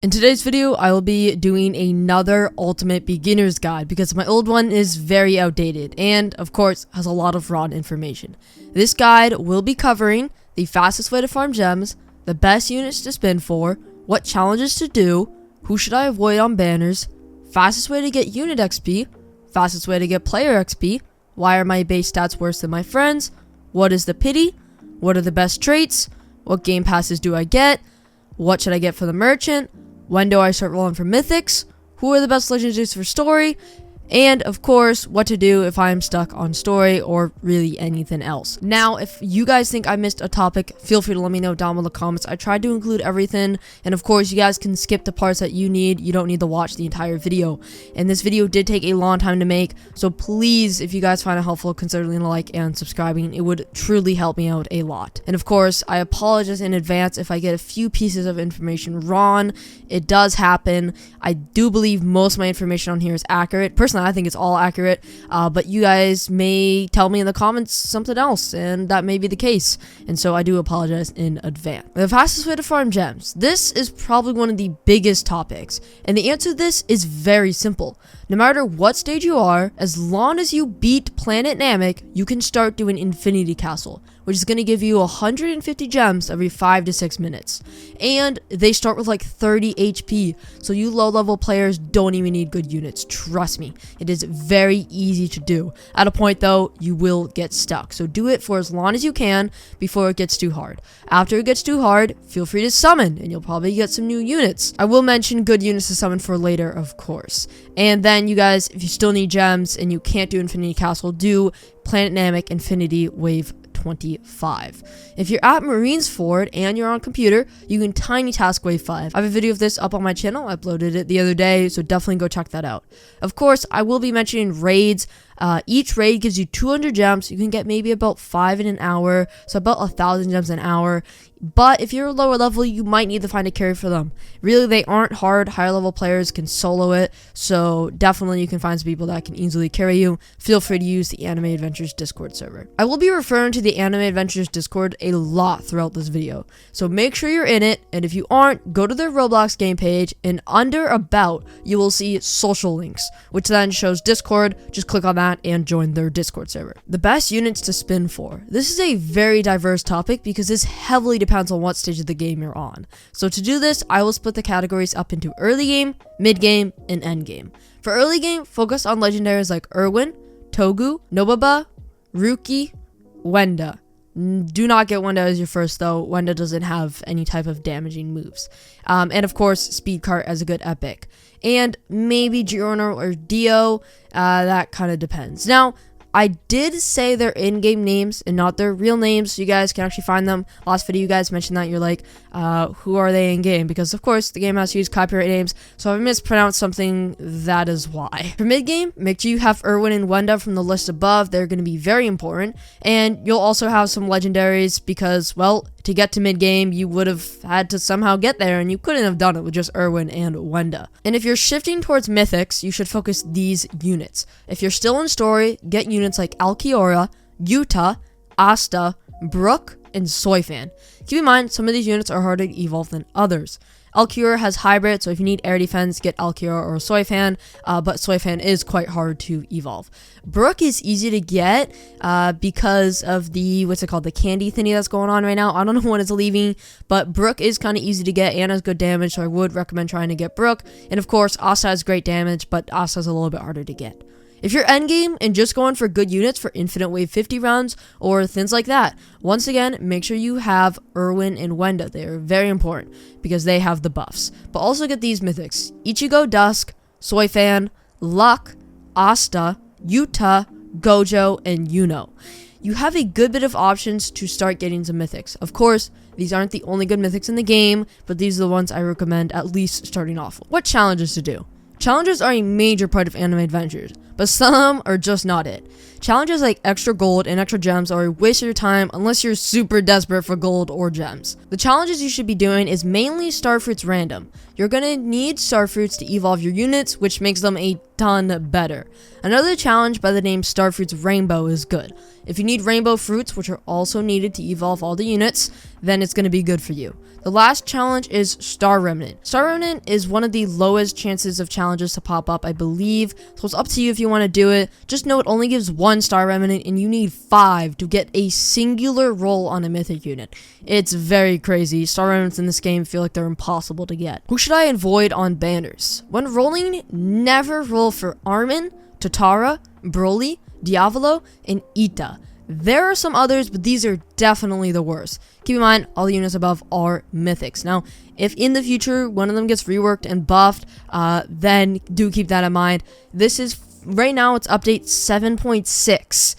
In today's video, I will be doing another ultimate beginner's guide because my old one is very outdated and, of course, has a lot of raw information. This guide will be covering the fastest way to farm gems, the best units to spin for, what challenges to do, who should I avoid on banners, fastest way to get unit XP, fastest way to get player XP, why are my base stats worse than my friends, what is the pity, what are the best traits, what game passes do I get, what should I get for the merchant, when do I start rolling for mythics? Who are the best legendaires for story? And, of course, what to do if I'm stuck on story or really anything else. Now, if you guys think I missed a topic, feel free to let me know down in the comments. I tried to include everything, and of course, you guys can skip the parts that you need. You don't need to watch the entire video. And this video did take a long time to make, so please, if you guys find it helpful, consider leaving a like and subscribing. It would truly help me out a lot. And of course, I apologize in advance if I get a few pieces of information wrong. It does happen. I do believe most of my information on here is accurate. Personally, I think it's all accurate, but you guys may tell me in the comments something else, and that may be the case, and so I do apologize in advance. The fastest way to farm gems. This is probably one of the biggest topics, and the answer to this is very simple. No matter what stage you are, as long as you beat Planet Namek, you can start doing Infinity Castle, which is going to give you 150 gems every 5 to 6 minutes. And they start with like 30 HP, so you low level players don't even need good units, trust me. It is very easy to do. At a point though, you will get stuck, so do it for as long as you can before it gets too hard. After it gets too hard, feel free to summon, and you'll probably get some new units. I will mention good units to summon for later, of course. And then you guys, if you still need gems and you can't do Infinity Castle, do Planet Namek Infinity Wave 25. If you're at Marines Ford and you're on computer, you can Tiny Task Wave 5. I have a video of this up on my channel. I uploaded it the other day, so definitely go check that out. Of course, I will be mentioning raids. Each raid gives you 200 gems. You can get maybe about 5 in an hour, so about 1,000 gems an hour. But if you're lower level, you might need to find a carry for them. Really, they aren't hard. Higher level players can solo it, so definitely you can find some people that can easily carry you. Feel free to use the Anime Adventures Discord server. I will be referring to the Anime Adventures Discord a lot throughout this video, so make sure you're in it, and if you aren't, go to their Roblox game page, and under About, you will see social links, which then shows Discord. Just click on that and join their Discord server. The best units to spin for. This is a very diverse topic because this heavily depends on what stage of the game you're on. So to do this, I will split the categories up into early game, mid game, and end game. For early game, focus on legendaries like Irwin, Togu, Nobaba, Ruki, Wenda. Do not get Wenda as your first though. Wenda doesn't have any type of damaging moves. And of course, Speed Cart as a good epic. And maybe Giorno or Dio, that kind of depends. Now, I did say their in-game names and not their real names, so you guys can actually find them. Last video, you guys mentioned that. You're like, who are they in-game? Because, of course, the game has to use copyright names, so if I mispronounced something, that is why. For mid-game, make sure you have Irwin and Wenda from the list above. They're going to be very important. And you'll also have some legendaries because, well, to get to mid-game, you would have had to somehow get there, and you couldn't have done it with just Irwin and Wenda. And if you're shifting towards mythics, you should focus these units. If you're still in story, get units like Alkiora, Yuta, Asta, Brook, and Soifan. Keep in mind, some of these units are harder to evolve than others. Alkiora has hybrid, so if you need air defense, get Alkiora or Soifan, but Soifan is quite hard to evolve. Brook is easy to get because of the, the candy thingy that's going on right now. I don't know when it's leaving, but Brook is kind of easy to get and has good damage, so I would recommend trying to get Brook. And of course, Asta has great damage, but Asta is a little bit harder to get. If you're endgame and just going for good units for infinite wave 50 rounds or things like that, once again, make sure you have Irwin and Wenda. They are very important because they have the buffs. But also get these mythics: Ichigo Dusk, Soifan, Luck, Asta, Yuta, Gojo, and Yuno. You have a good bit of options to start getting some mythics. Of course, these aren't the only good mythics in the game, but these are the ones I recommend at least starting off with. What challenges to do? Challenges are a major part of Anime Adventures, but some are just not it. Challenges like extra gold and extra gems are a waste of your time unless you're super desperate for gold or gems. The challenges you should be doing is mainly starfruits random. You're gonna need starfruits to evolve your units, which makes them a ton better. Another challenge by the name Starfruits Rainbow is good. If you need rainbow fruits, which are also needed to evolve all the units, then it's gonna be good for you. The last challenge is Star Remnant. Star Remnant is one of the lowest chances of challenges to pop up, I believe, so it's up to you if you want to do it. Just know it only gives 1 Star Remnant and you need 5 to get a singular roll on a mythic unit. It's very crazy. Star Remnants in this game feel like they're impossible to get. Who should I avoid on banners? When rolling, never roll for Armin, Totara, Broly, Diavolo, and Ita. There are some others, but these are definitely the worst. Keep in mind, all the units above are mythics. Now, if in the future one of them gets reworked and buffed, then do keep that in mind. This is, right now, it's update 7.6.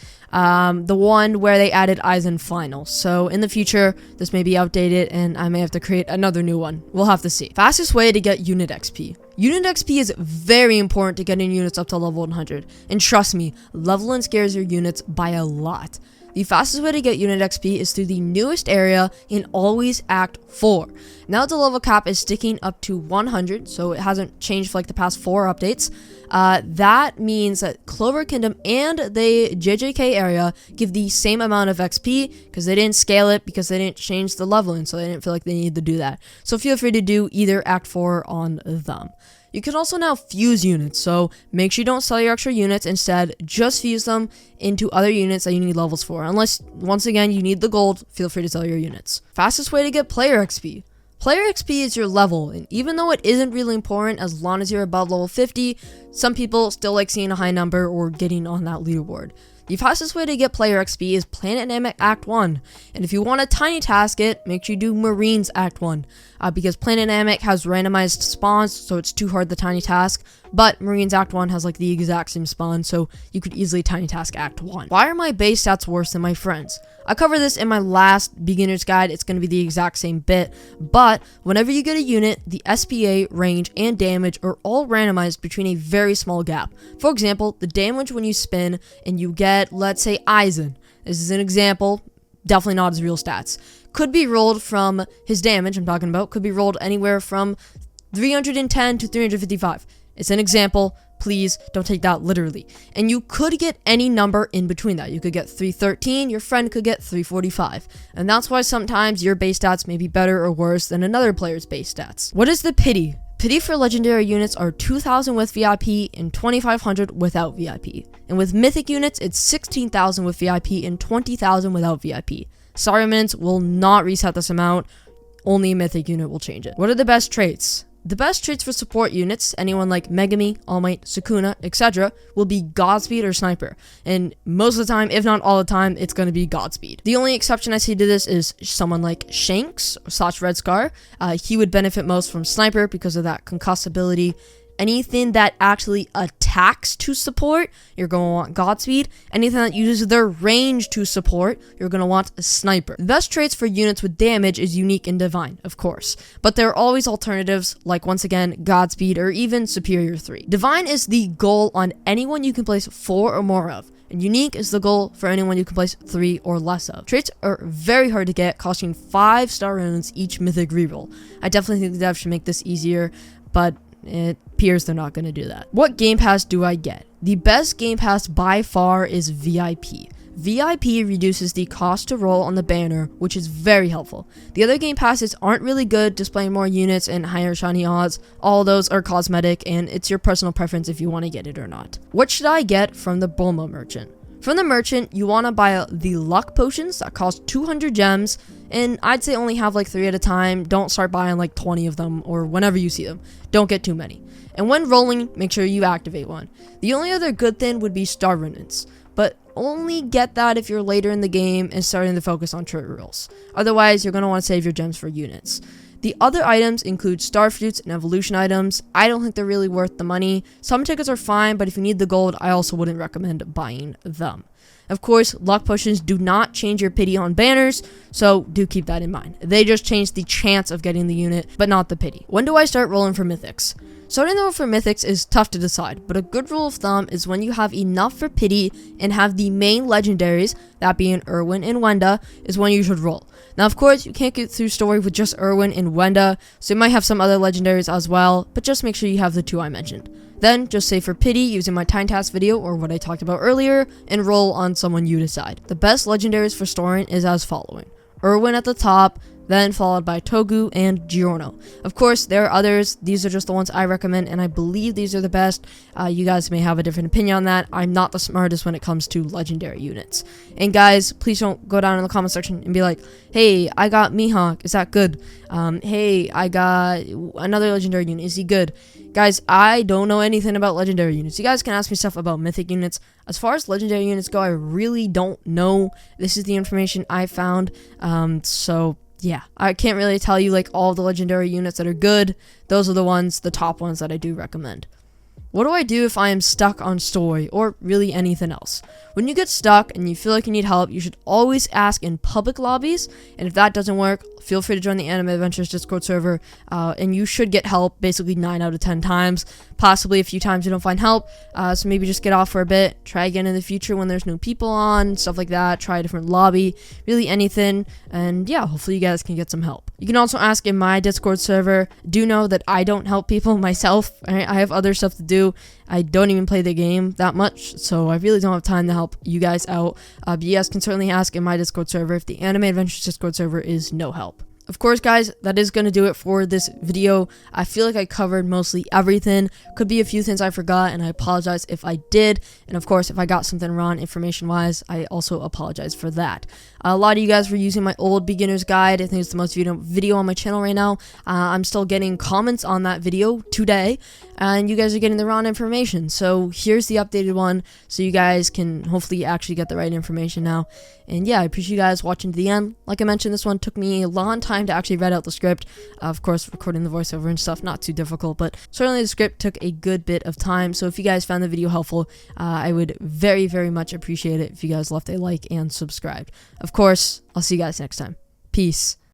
The one where they added Aizen Final. So in the future, this may be outdated and I may have to create another new one. We'll have to see. Fastest way to get unit XP. Unit XP is very important to getting units up to level 100. And trust me, leveling scares your units by a lot. The fastest way to get unit XP is through the newest area in Always Act 4. Now the level cap is sticking up to 100, so it hasn't changed for like the past 4 updates. That means that Clover Kingdom and the JJK area give the same amount of XP because they didn't scale it because they didn't change the leveling, so they didn't feel like they needed to do that. So feel free to do either Act 4 on them. You can also now fuse units, so make sure you don't sell your extra units. Instead, just fuse them into other units that you need levels for. Unless, once again, you need the gold, feel free to sell your units. Fastest way to get player XP. Player XP is your level, and even though it isn't really important as long as you're above level 50, some people still like seeing a high number or getting on that leaderboard. The fastest way to get player XP is Planet Namek Act 1, and if you want to tiny task it, make sure you do Marines Act 1, because Planet Namek has randomized spawns, so it's too hard to tiny task, but Marines Act 1 has like the exact same spawn, so you could easily tiny task Act 1. Why are my base stats worse than my friends? I covered this in my last beginner's guide. It's going to be the exact same bit, but whenever you get a unit, the SPA, range, and damage are all randomized between a very small gap. For example, the damage when you spin and you get, let's say, Aizen. This is an example, definitely not his real stats. Could be rolled from his damage, I'm talking about, could be rolled anywhere from 310 to 355. It's an example. Please don't take that literally. And you could get any number in between that. You could get 313, your friend could get 345. And that's why sometimes your base stats may be better or worse than another player's base stats. What is the pity? Pity for legendary units are 2,000 with VIP and 2,500 without VIP. And with mythic units, it's 16,000 with VIP and 20,000 without VIP. Star Remnants will not reset this amount. Only a mythic unit will change it. What are the best traits? The best traits for support units, anyone like Megami, All Might, Sukuna, etc., will be Godspeed or Sniper. And most of the time, if not all the time, it's going to be Godspeed. The only exception I see to this is someone like Shanks / Red Scar. He would benefit most from Sniper because of that concussability. Anything that actually attacks to support, you're going to want Godspeed. Anything that uses their range to support, you're going to want a Sniper. The best traits for units with damage is Unique and Divine, of course. But there are always alternatives, like once again, Godspeed or even Superior 3. Divine is the goal on anyone you can place 4 or more of. And Unique is the goal for anyone you can place 3 or less of. Traits are very hard to get, costing 5 star runes each mythic reroll. I definitely think the dev should make this easier, but it appears they're not going to do that. What game pass do I get? The best game pass by far is VIP. VIP reduces the cost to roll on the banner, which is very helpful. The other game passes aren't really good, displaying more units and higher shiny odds. All those are cosmetic, and it's your personal preference if you want to get it or not. What should I get from the bulma merchant? From the merchant, you want to buy the luck potions that cost 200 gems, and I'd say only have like 3 at a time. Don't start buying like 20 of them or whenever you see them. Don't get too many. And when rolling, make sure you activate one. The only other good thing would be star remnants, but only get that if you're later in the game and starting to focus on turret rolls. Otherwise, you're going to want to save your gems for units. The other items include star fruits and evolution items. I don't think they're really worth the money. Some tickets are fine, but if you need the gold, I also wouldn't recommend buying them. Of course, luck potions do not change your pity on banners, so do keep that in mind. They just change the chance of getting the unit, but not the pity. When do I start rolling for mythics? Starting the roll for mythics is tough to decide, but a good rule of thumb is when you have enough for pity and have the main legendaries, that being Irwin and Wenda, is when you should roll. Now, of course, you can't get through story with just Irwin and Wenda, so you might have some other legendaries as well, but just make sure you have the 2 I mentioned. Then, just save for pity using my time task video or what I talked about earlier, and roll on someone you decide. The best legendaries for storing is as following. Irwin at the top, then followed by Togu and Giorno. Of course, there are others. These are just the ones I recommend, and I believe these are the best. You guys may have a different opinion on that. I'm not the smartest when it comes to legendary units. And guys, please don't go down in the comment section and be like, hey, I got Mihawk, is that good? Hey, I got another legendary unit, is he good? Guys, I don't know anything about legendary units. You guys can ask me stuff about mythic units. As far as legendary units go, I really don't know. This is the information I found. So yeah, I can't really tell you like all the legendary units that are good. Those are the top ones that I do recommend. What do I do if I am stuck on story, or really anything else? When you get stuck and you feel like you need help, you should always ask in public lobbies, and if that doesn't work, feel free to join the Anime Adventures Discord server, and you should get help basically 9 out of 10 times, possibly a few times you don't find help, so maybe just get off for a bit, try again in the future when there's no people on, stuff like that, try a different lobby, really anything, and yeah, hopefully you guys can get some help. You can also ask in my Discord server. Do know that I don't help people myself, I have other stuff to do. I don't even play the game that much, so I really don't have time to help you guys out. But you guys can certainly ask in my Discord server if the Anime Adventures Discord server is no help. Of course, guys, that is going to do it for this video. I feel like I covered mostly everything. Could be a few things I forgot, and I apologize if I did. And of course, if I got something wrong information-wise, I also apologize for that. A lot of you guys were using my old beginner's guide. I think it's the most video on my channel right now. I'm still getting comments on that video today, and you guys are getting the wrong information. So here's the updated one, so you guys can hopefully actually get the right information now. And yeah, I appreciate you guys watching to the end. Like I mentioned, this one took me a long time to actually write out the script. Of course, recording the voiceover and stuff, not too difficult, but certainly the script took a good bit of time. So if you guys found the video helpful, I would very, very much appreciate it if you guys left a like and subscribed. Of course, I'll see you guys next time. Peace.